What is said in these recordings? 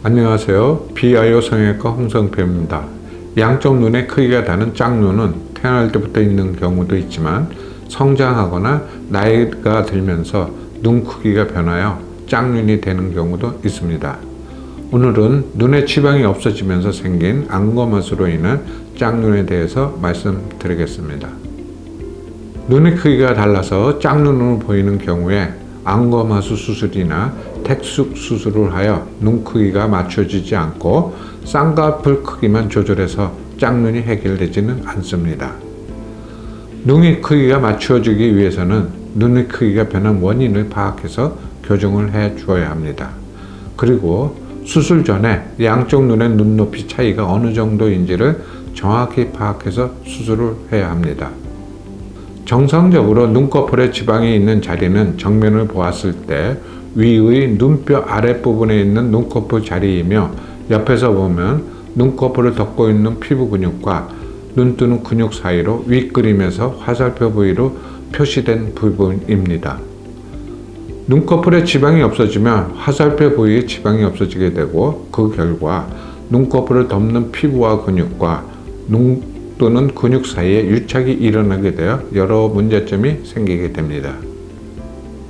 안녕하세요. 비아이오 성형외과 홍성표입니다. 양쪽 눈의 크기가 다른 짝눈은 태어날 때부터 있는 경우도 있지만 성장하거나 나이가 들면서 눈 크기가 변하여 짝눈이 되는 경우도 있습니다. 오늘은 눈의 지방이 없어지면서 생긴 안검하수로 인한 짝눈에 대해서 말씀드리겠습니다. 눈의 크기가 달라서 짝눈으로 보이는 경우에 안검하수 수술이나 텍숙 수술을 하여 눈 크기가 맞춰지지 않고 쌍꺼풀 크기만 조절해서 짝눈이 해결되지는 않습니다. 눈의 크기가 맞춰지기 위해서는 눈의 크기가 변한 원인을 파악해서 교정을 해 주어야 합니다. 그리고 수술 전에 양쪽 눈의 눈높이 차이가 어느 정도인지를 정확히 파악해서 수술을 해야 합니다. 정상적으로 눈꺼풀에 지방이 있는 자리는 정면을 보았을 때 위의 눈뼈 아랫부분에 있는 눈꺼풀 자리이며 옆에서 보면 눈꺼풀을 덮고 있는 피부 근육과 눈 뜨는 근육 사이로 윗그림에서 화살표 부위로 표시된 부분입니다. 눈꺼풀에 지방이 없어지면 화살표 부위에 지방이 없어지게 되고 그 결과 눈꺼풀을 덮는 피부와 근육과 눈 또는 근육 사이에 유착이 일어나게 되어 여러 문제점이 생기게 됩니다.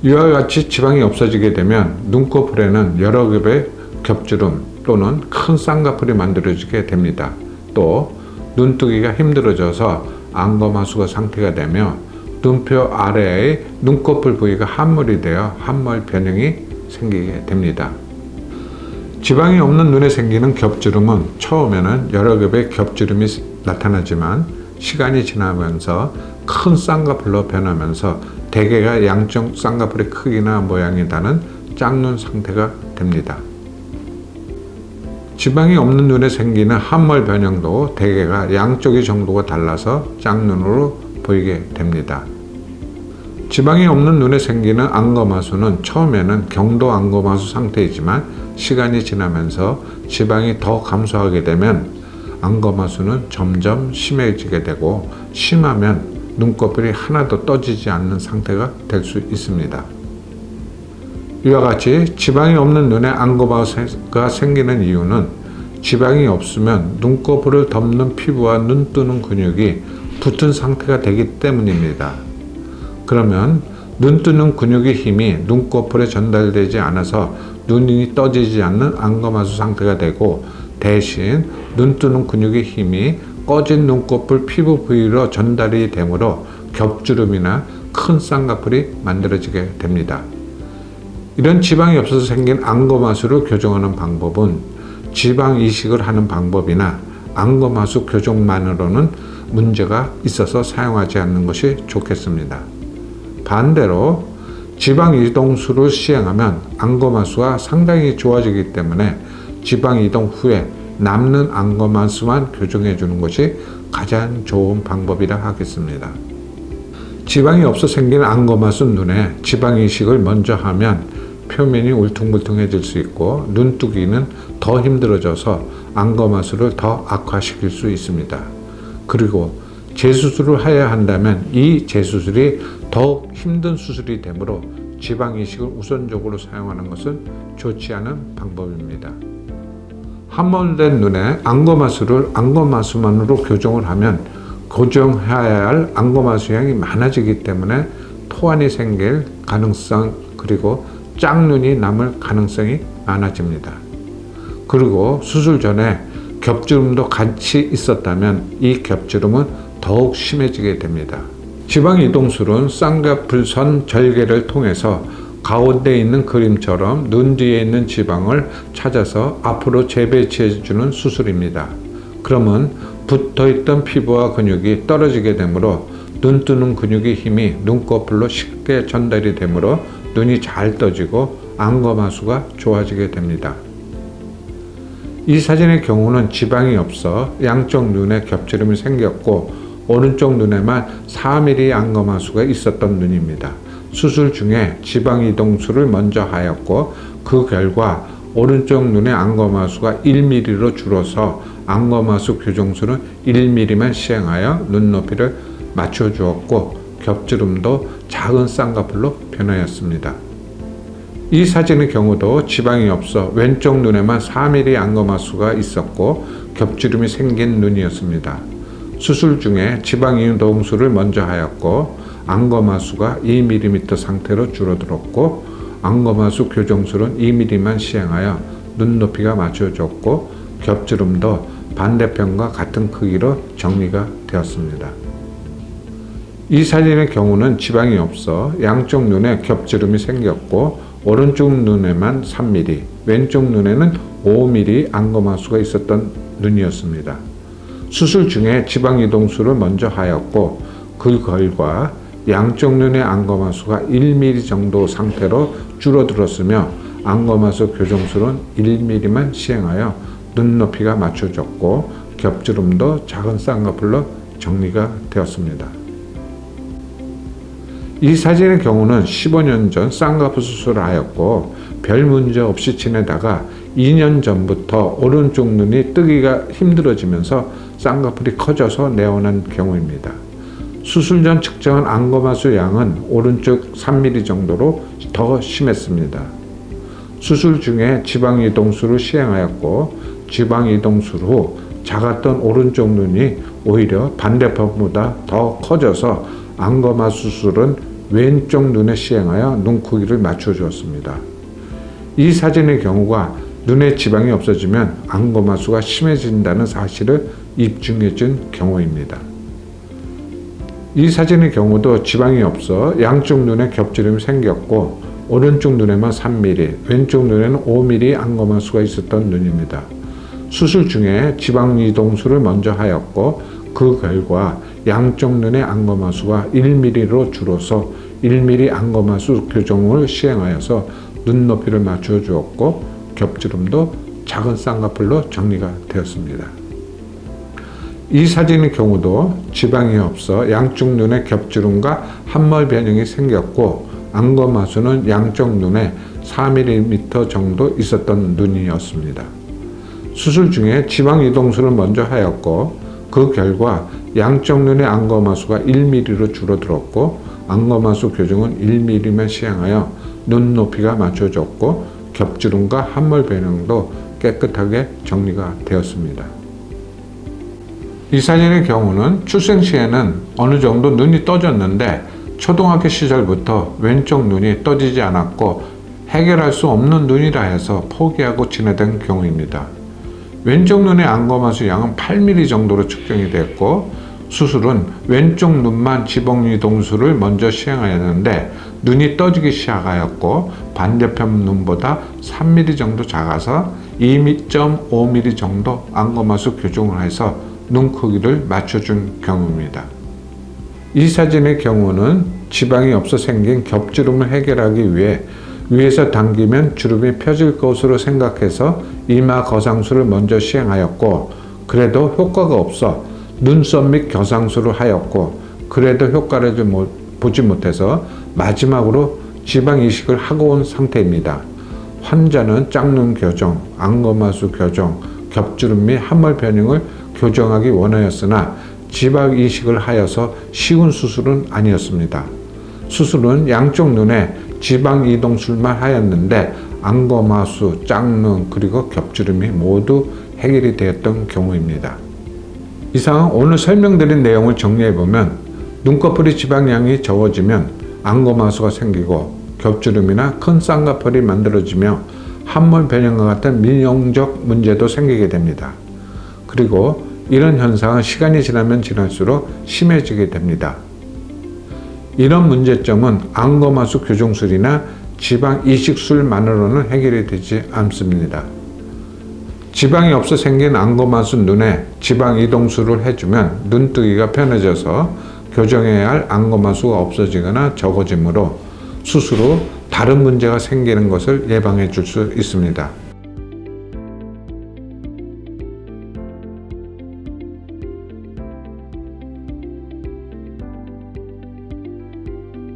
이와 같이 지방이 없어지게 되면 눈꺼풀에는 여러 겹의 겹주름 또는 큰 쌍꺼풀이 만들어지게 됩니다. 또 눈뜨기가 힘들어져서 안검하수가 상태가 되며 눈뼈 아래의 눈꺼풀 부위가 함몰이 되어 함몰 변형이 생기게 됩니다. 지방이 없는 눈에 생기는 겹주름은 처음에는 여러 겹의 겹주름이 나타나지만 시간이 지나면서 큰 쌍꺼풀로 변하면서 대개가 양쪽 쌍꺼풀의 크기나 모양이 다른 짝눈 상태가 됩니다. 지방이 없는 눈에 생기는 함몰 변형도 대개가 양쪽의 정도가 달라서 짝눈으로 보이게 됩니다. 지방이 없는 눈에 생기는 안검하수는 처음에는 경도 안검하수 상태이지만 시간이 지나면서 지방이 더 감소하게 되면 안검하수는 점점 심해지게 되고 심하면 눈꺼풀이 하나도 떠지지 않는 상태가 될 수 있습니다. 이와 같이 지방이 없는 눈에 안검하수가 생기는 이유는 지방이 없으면 눈꺼풀을 덮는 피부와 눈 뜨는 근육이 붙은 상태가 되기 때문입니다. 그러면 눈 뜨는 근육의 힘이 눈꺼풀에 전달되지 않아서 눈이 떠지지 않는 안검하수 상태가 되고 대신 눈 뜨는 근육의 힘이 꺼진 눈꺼풀 피부 부위로 전달이 되므로 겹주름이나 큰 쌍꺼풀이 만들어지게 됩니다. 이런 지방이 없어서 생긴 안검하수를 교정하는 방법은 지방 이식을 하는 방법이나 안검하수 교정만으로는 문제가 있어서 사용하지 않는 것이 좋겠습니다. 반대로 지방 이동술을 시행하면 안검하수가 상당히 좋아지기 때문에 지방 이동 후에 남는 안검하수만 교정해 주는 것이 가장 좋은 방법이라 하겠습니다. 지방이 없어 생긴 안검하수 눈에 지방 이식을 먼저 하면 표면이 울퉁불퉁해질 수 있고 눈뜨기는 더 힘들어져서 안검하수를 더 악화시킬 수 있습니다. 그리고 재수술을 해야 한다면 이 재수술이 더욱 힘든 수술이 되므로 지방 이식을 우선적으로 사용하는 것은 좋지 않은 방법입니다. 함몰된 눈에 안검하수를 안검하수만으로 교정을 하면 교정해야 할 안검하수량이 많아지기 때문에 토환이 생길 가능성 그리고 짝눈이 남을 가능성이 많아집니다. 그리고 수술 전에 겹주름도 같이 있었다면 이 겹주름은 더욱 심해지게 됩니다. 지방 이동술은 쌍꺼풀선 절개를 통해서 가운데 있는 그림처럼 눈 뒤에 있는 지방을 찾아서 앞으로 재배치해 주는 수술입니다. 그러면 붙어있던 피부와 근육이 떨어지게 되므로 눈 뜨는 근육의 힘이 눈꺼풀로 쉽게 전달이 되므로 눈이 잘 떠지고 안검하수가 좋아지게 됩니다. 이 사진의 경우는 지방이 없어 양쪽 눈에 겹주름이 생겼고 오른쪽 눈에만 4mm 안검하수가 있었던 눈입니다. 수술 중에 지방 이동술을 먼저 하였고 그 결과 오른쪽 눈의 안검하수가 1mm로 줄어서 안검하수 교정술은 1mm만 시행하여 눈높이를 맞춰 주었고 겹주름도 작은 쌍꺼풀로 변하였습니다. 이 사진의 경우도 지방이 없어 왼쪽 눈에만 4mm 안검하수가 있었고 겹주름이 생긴 눈이었습니다. 수술 중에 지방 이동술을 먼저 하였고 안검하수가 2mm 상태로 줄어들었고 안검하수 교정술은 2mm만 시행하여 눈높이가 맞춰졌고 겹주름도 반대편과 같은 크기로 정리가 되었습니다. 이 사진의 경우는 지방이 없어 양쪽 눈에 겹주름이 생겼고 오른쪽 눈에만 3mm, 왼쪽 눈에는 5mm 안검하수가 있었던 눈이었습니다. 수술 중에 지방 이동술을 먼저 하였고 그 결과 양쪽 눈의 안검하수가 1mm 정도 상태로 줄어들었으며 안검하수 교정술은 1mm만 시행하여 눈높이가 맞춰졌고 겹주름도 작은 쌍꺼풀로 정리가 되었습니다. 이 사진의 경우는 15년 전 쌍꺼풀 수술을 하였고 별 문제 없이 지내다가 2년 전부터 오른쪽 눈이 뜨기가 힘들어지면서 쌍꺼풀이 커져서 내원한 경우입니다. 수술 전 측정한 안검하수 양은 오른쪽 3mm 정도로 더 심했습니다. 수술 중에 지방 이동술을 시행하였고 지방 이동술 후 작았던 오른쪽 눈이 오히려 반대편보다 더 커져서 안검하수 수술은 왼쪽 눈에 시행하여 눈 크기를 맞춰주었습니다. 이 사진의 경우가 눈에 지방이 없어지면 안검하수가 심해진다는 사실을 입증해준 경우입니다. 이 사진의 경우도 지방이 없어 양쪽 눈에 겹주름이 생겼고 오른쪽 눈에만 3mm, 왼쪽 눈에는 5mm 안검하수가 있었던 눈입니다. 수술 중에 지방 이동술을 먼저 하였고 그 결과 양쪽 눈의 안검하수가 1mm로 줄어서 1mm 안검하수 교정을 시행하여서 눈높이를 맞춰 주었고 겹주름도 작은 쌍꺼풀로 정리가 되었습니다. 이 사진의 경우도 지방이 없어 양쪽 눈에 겹주름과 함몰 변형이 생겼고 안검하수는 양쪽 눈에 4mm 정도 있었던 눈이었습니다. 수술 중에 지방 이동술을 먼저 하였고 그 결과 양쪽 눈의 안검하수가 1mm로 줄어들었고 안검하수 교정은 1mm만 시행하여 눈높이가 맞춰졌고 겹주름과 함몰 변형도 깨끗하게 정리가 되었습니다. 이 사진의 경우는 출생 시에는 어느 정도 눈이 떠졌는데 초등학교 시절부터 왼쪽 눈이 떠지지 않았고 해결할 수 없는 눈이라 해서 포기하고 지내던 경우입니다. 왼쪽 눈의 안검하수 양은 8mm 정도로 측정이 됐고 수술은 왼쪽 눈만 지방 이동술을 먼저 시행하였는데 눈이 떠지기 시작하였고 반대편 눈보다 3mm 정도 작아서 2.5mm 정도 안검하수 교정을 해서 눈 크기를 맞춰준 경우입니다. 이 사진의 경우는 지방이 없어 생긴 겹주름을 해결하기 위해 위에서 당기면 주름이 펴질 것으로 생각해서 이마 거상술을 먼저 시행하였고 그래도 효과가 없어 눈썹 및 겨상술을 하였고 그래도 효과를 보지 못해서 마지막으로 지방 이식을 하고 온 상태입니다. 환자는 짝눈 교정, 안검하수 교정, 겹주름 및 함몰 변형을 교정하기 원하였으나 지방 이식을 하여서 쉬운 수술은 아니었습니다. 수술은 양쪽 눈에 지방 이동술만 하였는데 안검하수, 짝눈 그리고 겹주름이 모두 해결이 되었던 경우입니다. 이상 오늘 설명드린 내용을 정리해보면 눈꺼풀이 지방량이 적어지면 안검하수가 생기고 겹주름이나 큰 쌍꺼풀이 만들어지며 함몰 변형과 같은 미용적 문제도 생기게 됩니다. 그리고 이런 현상은 시간이 지나면 지날수록 심해지게 됩니다. 이런 문제점은 안검하수 교정술이나 지방 이식술만으로는 해결이 되지 않습니다. 지방이 없어 생긴 안검하수 눈에 지방 이동술을 해주면 눈뜨기가 편해져서 교정해야 할 안검하수가 없어지거나 적어지므로 수술 후 다른 문제가 생기는 것을 예방해 줄 수 있습니다.